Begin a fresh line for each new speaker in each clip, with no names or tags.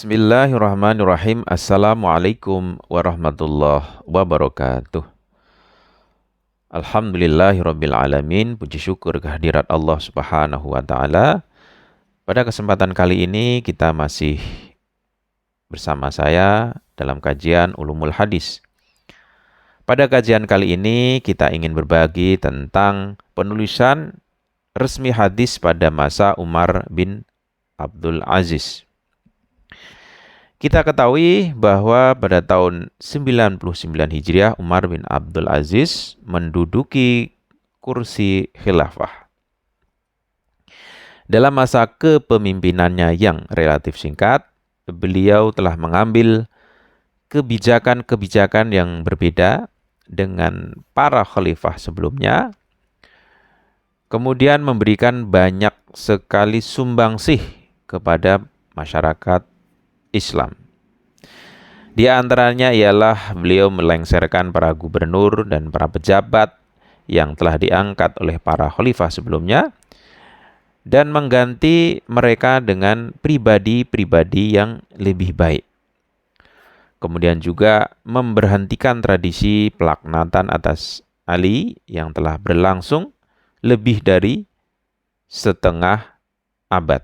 Bismillahirrahmanirrahim. Assalamualaikum warahmatullahi wabarakatuh. Alhamdulillahirabbil alamin. Puji syukur kehadirat Allah Subhanahu wa taala. Pada kesempatan kali ini kita masih bersama saya dalam kajian Ulumul Hadis. Pada kajian kali ini kita ingin berbagi tentang penulisan resmi hadis pada masa Umar bin Abdul Aziz. Kita ketahui bahwa pada tahun 99 Hijriah Umar bin Abdul Aziz menduduki kursi khilafah. Dalam masa kepemimpinannya yang relatif singkat, beliau telah mengambil kebijakan-kebijakan yang berbeda dengan para khalifah sebelumnya, kemudian memberikan banyak sekali sumbangsih kepada masyarakat Islam. Di antaranya ialah beliau melengsarkan para gubernur dan para pejabat yang telah diangkat oleh para khalifah sebelumnya dan mengganti mereka dengan pribadi-pribadi yang lebih baik. Kemudian juga memberhentikan tradisi pelaknatan atas Ali yang telah berlangsung lebih dari setengah abad.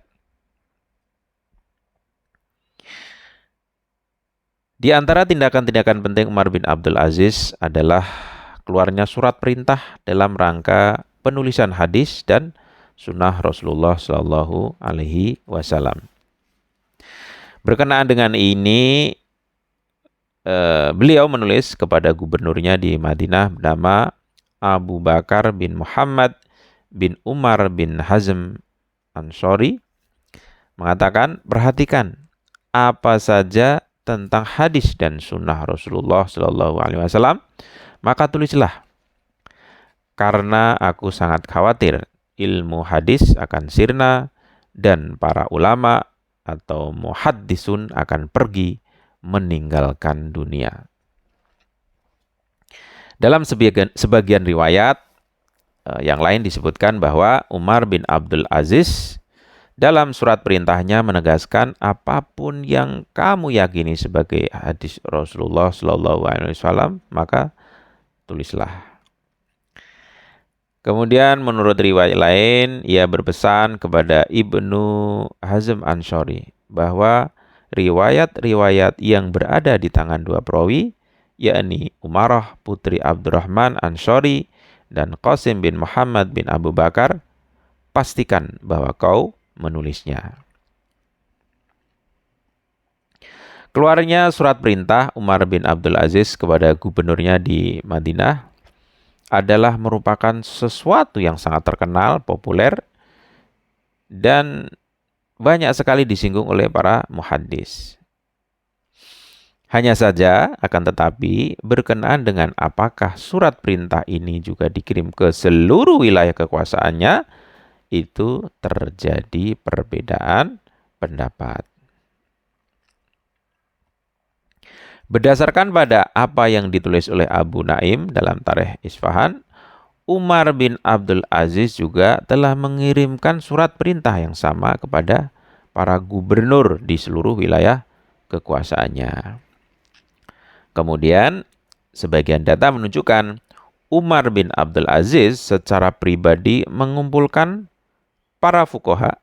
Di antara tindakan-tindakan penting Umar bin Abdul Aziz adalah keluarnya surat perintah dalam rangka penulisan hadis dan sunnah Rasulullah Shallallahu Alaihi Wasallam. Berkenaan dengan ini, beliau menulis kepada gubernurnya di Madinah bernama Abu Bakar bin Muhammad bin Umar bin Hazm Ansori, mengatakan, perhatikan apa saja tentang hadis dan sunnah Rasulullah Shallallahu Alaihi Wasallam, maka tulislah, karena aku sangat khawatir ilmu hadis akan sirna dan para ulama atau muhaddisun akan pergi meninggalkan dunia. Dalam sebagian riwayat yang lain disebutkan bahwa Umar bin Abdul Aziz dalam surat perintahnya menegaskan apapun yang kamu yakini sebagai hadis Rasulullah Shallallahu Alaihi Wasallam, maka tulislah. Kemudian menurut riwayat lain, ia berpesan kepada Ibnu Hazm Ansori bahwa riwayat-riwayat yang berada di tangan dua perawi, yakni Umarah putri Abdurrahman Ansori dan Qasim bin Muhammad bin Abu Bakar, pastikan bahwa kau menulisnya. Keluarnya surat perintah Umar bin Abdul Aziz kepada gubernurnya di Madinah adalah merupakan sesuatu yang sangat terkenal, populer, dan banyak sekali disinggung oleh para muhaddis. Hanya saja, akan tetapi, berkenaan dengan apakah surat perintah ini juga dikirim ke seluruh wilayah kekuasaannya, itu terjadi perbedaan pendapat. Berdasarkan pada apa yang ditulis oleh Abu Naim dalam Tarikh Isfahan, Umar bin Abdul Aziz juga telah mengirimkan surat perintah yang sama kepada para gubernur di seluruh wilayah kekuasaannya. Kemudian, sebagian data menunjukkan Umar bin Abdul Aziz secara pribadi mengumpulkan para fuqaha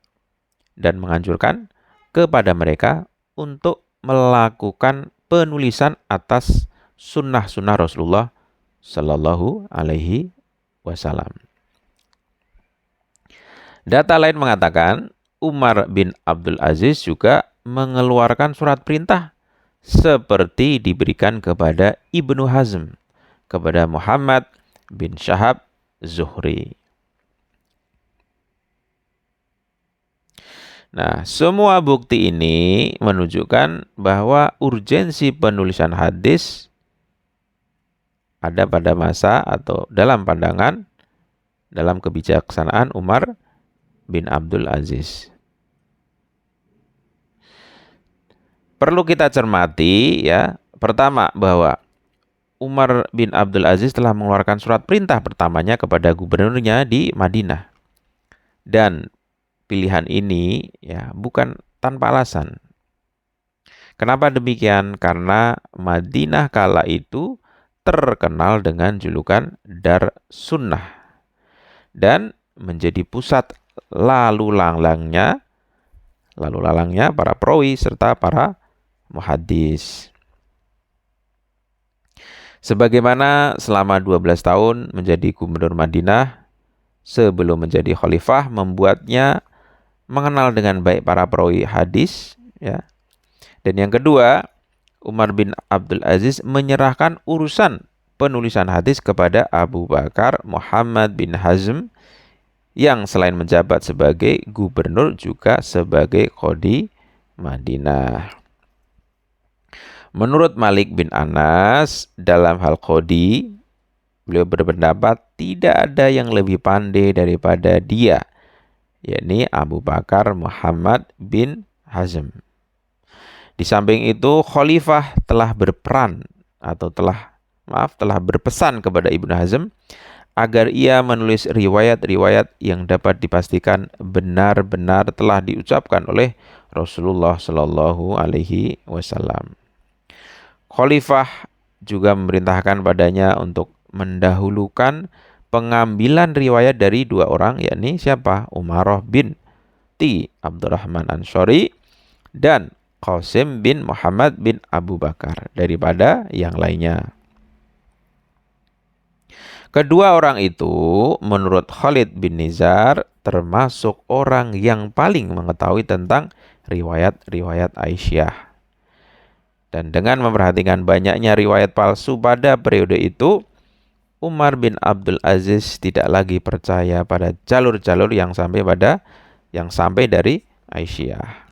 dan menganjurkan kepada mereka untuk melakukan penulisan atas sunnah-sunnah Rasulullah Sallallahu Alaihi Wasallam. Data lain mengatakan Umar bin Abdul Aziz juga mengeluarkan surat perintah seperti diberikan kepada Ibnu Hazm, kepada Muhammad bin Syahab Zuhri. Nah, semua bukti ini menunjukkan bahwa urgensi penulisan hadis ada pada masa atau dalam pandangan, dalam kebijaksanaan Umar bin Abdul Aziz. Perlu kita cermati ya, pertama bahwa Umar bin Abdul Aziz telah mengeluarkan surat perintah pertamanya kepada gubernurnya di Madinah. Dan pilihan ini ya bukan tanpa alasan. Kenapa demikian? Karena Madinah kala itu terkenal dengan julukan Dar Sunnah dan menjadi pusat lalu lalangnya para perawi serta para muhaddis. Sebagaimana selama 12 tahun menjadi gubernur Madinah sebelum menjadi khalifah, membuatnya mengenal dengan baik para perawi hadis, ya. Dan yang kedua, Umar bin Abdul Aziz menyerahkan urusan penulisan hadis kepada Abu Bakar Muhammad bin Hazm yang selain menjabat sebagai gubernur juga sebagai qadhi Madinah. Menurut Malik bin Anas, dalam hal qadhi, beliau berpendapat tidak ada yang lebih pandai daripada dia, yakni Abu Bakar Muhammad bin Hazm. Di samping itu, khalifah telah berpesan kepada Ibnu Hazm agar ia menulis riwayat-riwayat yang dapat dipastikan benar-benar telah diucapkan oleh Rasulullah Shallallahu Alaihi Wasallam. Khalifah juga memerintahkan padanya untuk mendahulukan pengambilan riwayat dari dua orang, yakni siapa? Umarah bin Abdurrahman Anshari dan Qasim bin Muhammad bin Abu Bakar daripada yang lainnya. Kedua orang itu menurut Khalid bin Nizar termasuk orang yang paling mengetahui tentang riwayat-riwayat Aisyah. Dan dengan memperhatikan banyaknya riwayat palsu pada periode itu, Umar bin Abdul Aziz tidak lagi percaya pada jalur-jalur yang sampai dari Aisyah.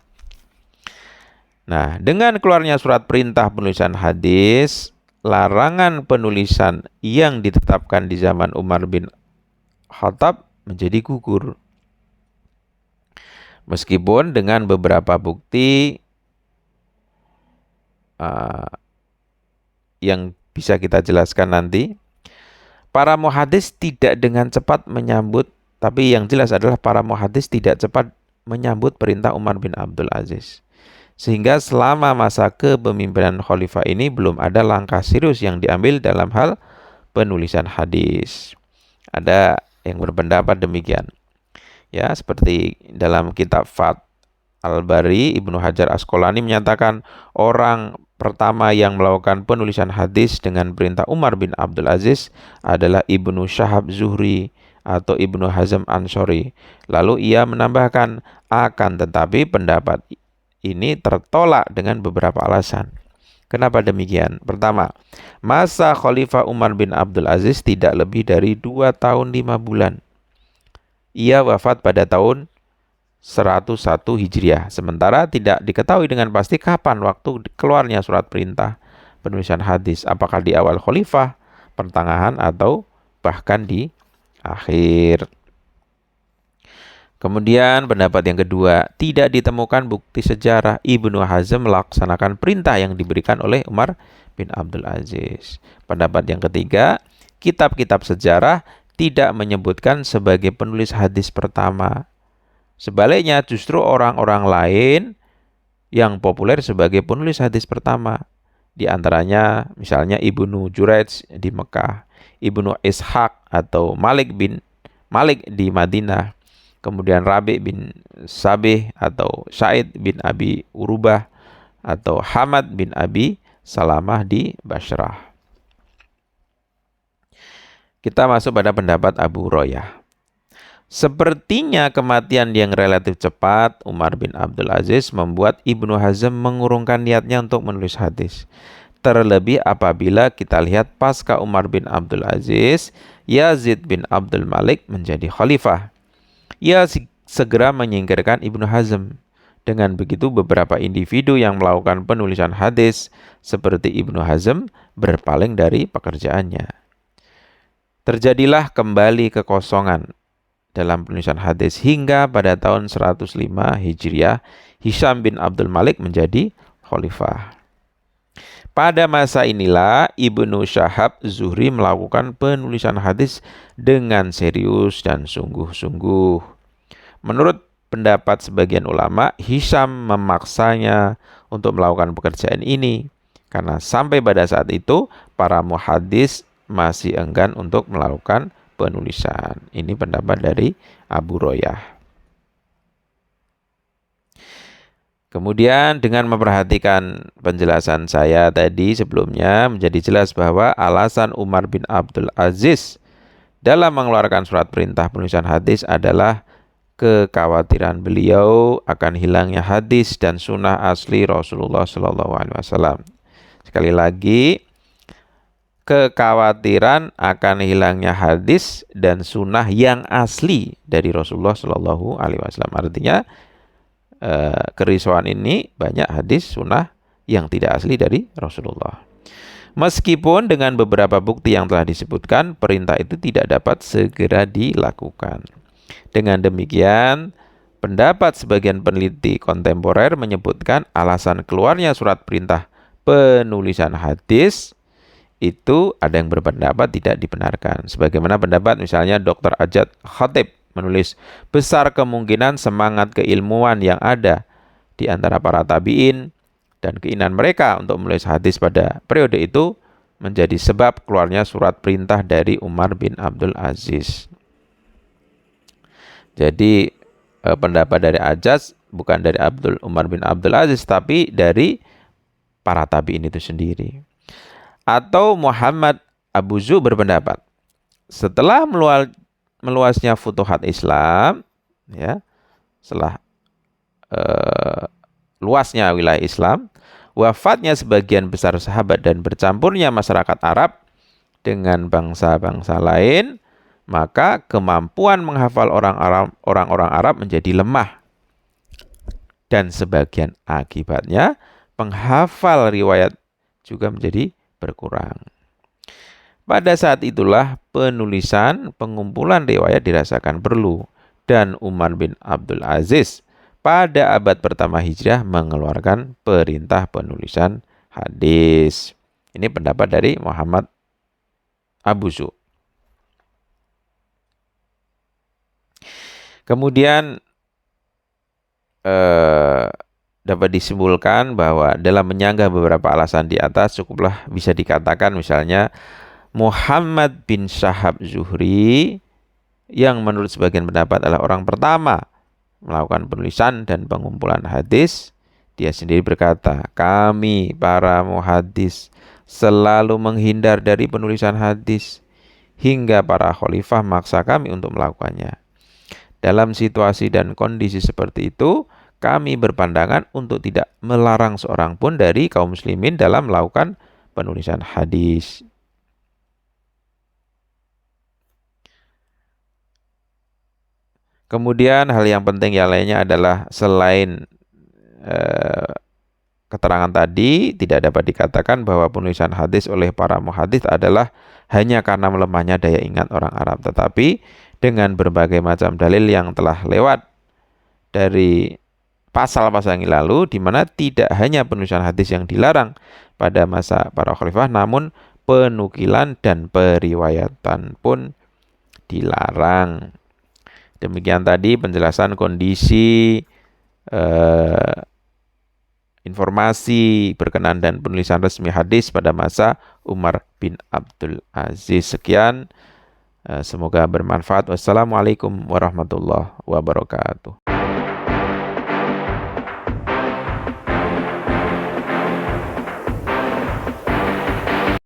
Nah, dengan keluarnya surat perintah penulisan hadis, larangan penulisan yang ditetapkan di zaman Umar bin Khattab menjadi gugur. Meskipun dengan beberapa bukti yang bisa kita jelaskan nanti, para muhadis tidak dengan cepat menyambut, tapi yang jelas adalah para muhadis tidak cepat menyambut perintah Umar bin Abdul Aziz. Sehingga selama masa kepemimpinan khalifah ini belum ada langkah serius yang diambil dalam hal penulisan hadis. Ada yang berpendapat demikian. Ya, seperti dalam kitab Fath Al-Bari, Ibnu Hajar Asqalani menyatakan orang pertama yang melakukan penulisan hadis dengan perintah Umar bin Abdul Aziz adalah Ibnu Syahab Zuhri atau Ibnu Hazm Anshari. Lalu ia menambahkan, akan tetapi pendapat ini tertolak dengan beberapa alasan. Kenapa demikian? Pertama, masa Khalifah Umar bin Abdul Aziz tidak lebih dari 2 tahun 5 bulan. Ia wafat pada tahun 101 Hijriah. Sementara tidak diketahui dengan pasti kapan waktu keluarnya surat perintah penulisan hadis. Apakah di awal khalifah, pertengahan, atau bahkan di akhir. Kemudian pendapat yang kedua, tidak ditemukan bukti sejarah Ibnu Hazm melaksanakan perintah yang diberikan oleh Umar bin Abdul Aziz. Pendapat yang ketiga, kitab-kitab sejarah tidak menyebutkan sebagai penulis hadis pertama. Sebaliknya justru orang-orang lain yang populer sebagai penulis hadis pertama. Di antaranya misalnya Ibnu Jurayj di Mekah, Ibnu Ishaq atau Malik di Madinah, kemudian Rabi' bin Sabih atau Sa'id bin Abi Urubah atau Hamad bin Abi Salamah di Basrah. Kita masuk pada pendapat Abu Hurairah. Sepertinya kematian yang relatif cepat Umar bin Abdul Aziz membuat Ibnu Hazm mengurungkan niatnya untuk menulis hadis. Terlebih apabila kita lihat pasca Umar bin Abdul Aziz, Yazid bin Abdul Malik menjadi khalifah. Ia segera menyingkirkan Ibnu Hazm. Dengan begitu beberapa individu yang melakukan penulisan hadis seperti Ibnu Hazm berpaling dari pekerjaannya. Terjadilah kembali kekosongan dalam penulisan hadis hingga pada tahun 105 Hijriah, Hisham bin Abdul Malik menjadi khalifah. Pada masa inilah Ibnu Syahab Zuhri melakukan penulisan hadis dengan serius dan sungguh-sungguh. Menurut pendapat sebagian ulama, Hisham memaksanya untuk melakukan pekerjaan ini karena sampai pada saat itu para muhadis masih enggan untuk melakukan penulisan. Ini pendapat dari Abu Royah. Kemudian dengan memperhatikan penjelasan saya tadi sebelumnya, menjadi jelas bahwa alasan Umar bin Abdul Aziz dalam mengeluarkan surat perintah penulisan hadis adalah kekhawatiran beliau akan hilangnya hadis dan sunnah asli Rasulullah SAW. Sekali lagi, kekhawatiran akan hilangnya hadis dan sunnah yang asli dari Rasulullah SAW. Artinya kerisauan ini banyak hadis sunnah yang tidak asli dari Rasulullah. Meskipun dengan beberapa bukti yang telah disebutkan, perintah itu tidak dapat segera dilakukan. Dengan demikian, pendapat sebagian peneliti kontemporer menyebutkan alasan keluarnya surat perintah penulisan hadis itu ada yang berpendapat tidak dibenarkan. Sebagaimana pendapat misalnya Dr. Ajat Khatib menulis, besar kemungkinan semangat keilmuan yang ada di antara para tabi'in dan keinginan mereka untuk menulis hadis pada periode itu menjadi sebab keluarnya surat perintah dari Umar bin Abdul Aziz. Jadi pendapat dari Ajaz bukan dari Umar bin Abdul Aziz, tapi dari para tabi'in itu sendiri. Atau Muhammad Abu Zu berpendapat, setelah meluasnya futuhat Islam, ya, setelah luasnya wilayah Islam, wafatnya sebagian besar sahabat dan bercampurnya masyarakat Arab dengan bangsa-bangsa lain, maka kemampuan menghafal orang-orang Arab menjadi lemah. Dan sebagian akibatnya penghafal riwayat juga menjadi berkurang. Pada saat itulah penulisan pengumpulan riwayat dirasakan perlu, dan Umar bin Abdul Aziz pada abad pertama Hijrah mengeluarkan perintah penulisan hadis. Ini pendapat dari Muhammad Abu Zu. Kemudian dapat disimpulkan bahwa dalam menyanggah beberapa alasan di atas cukuplah bisa dikatakan misalnya Muhammad bin Syahab Zuhri yang menurut sebagian pendapat adalah orang pertama melakukan penulisan dan pengumpulan hadis. Dia sendiri berkata, kami para muhadis selalu menghindar dari penulisan hadis hingga para khalifah maksa kami untuk melakukannya. Dalam situasi dan kondisi seperti itu, kami berpandangan untuk tidak melarang seorang pun dari kaum muslimin dalam melakukan penulisan hadis. Kemudian hal yang penting yang lainnya adalah selain keterangan tadi, tidak dapat dikatakan bahwa penulisan hadis oleh para muhadits adalah hanya karena melemahnya daya ingat orang Arab, tetapi dengan berbagai macam dalil yang telah lewat dari pasal-pasal yang lalu, di mana tidak hanya penulisan hadis yang dilarang pada masa para khalifah, namun penukilan dan periwayatan pun dilarang. Demikian tadi penjelasan kondisi informasi berkenan dan penulisan resmi hadis pada masa Umar bin Abdul Aziz. Sekian, semoga bermanfaat. Wassalamualaikum warahmatullahi wabarakatuh.